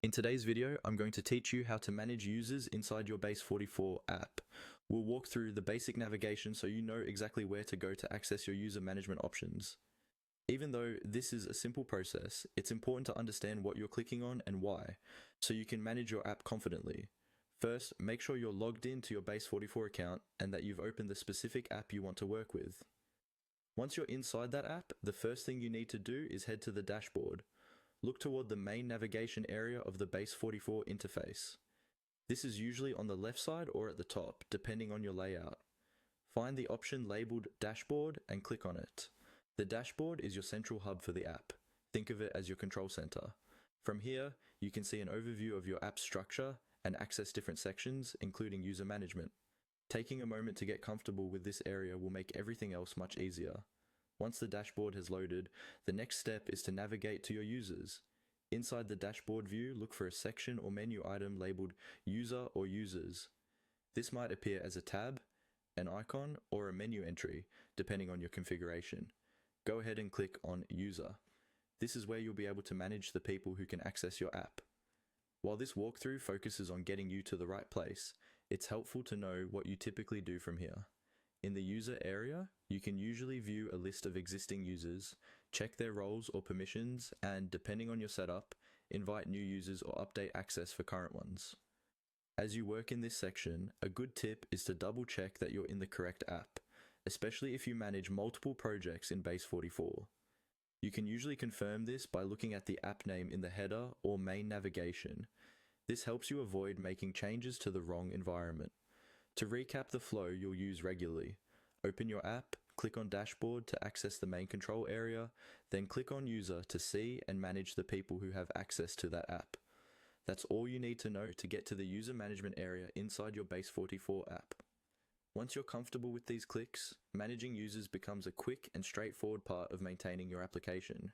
In today's video, I'm going to teach you how to manage users inside your Base44 app. We'll walk through the basic navigation so you know exactly where to go to access your user management options. Even though this is a simple process, it's important to understand what you're clicking on and why, so you can manage your app confidently. First, make sure you're logged into your Base44 account and that you've opened the specific app you want to work with. Once you're inside that app, the first thing you need to do is head to the dashboard. Look toward the main navigation area of the Base44 interface. This is usually on the left side or at the top, depending on your layout. Find the option labeled Dashboard and click on it. The dashboard is your central hub for the app. Think of it as your control center. From here, you can see an overview of your app's structure and access different sections, including user management. Taking a moment to get comfortable with this area will make everything else much easier. Once the dashboard has loaded, the next step is to navigate to your users. Inside the dashboard view, look for a section or menu item labeled User or Users. This might appear as a tab, an icon, or a menu entry, depending on your configuration. Go ahead and click on User. This is where you'll be able to manage the people who can access your app. While this walkthrough focuses on getting you to the right place, it's helpful to know what you typically do from here. In the user area, you can usually view a list of existing users, check their roles or permissions, and depending on your setup, invite new users or update access for current ones. As you work in this section, a good tip is to double check that you're in the correct app, especially if you manage multiple projects in Base44. You can usually confirm this by looking at the app name in the header or main navigation. This helps you avoid making changes to the wrong environment. To recap the flow you'll use regularly, open your app, click on Dashboard to access the main control area, then click on User to see and manage the people who have access to that app. That's all you need to know to get to the user management area inside your Base44 app. Once you're comfortable with these clicks, managing users becomes a quick and straightforward part of maintaining your application.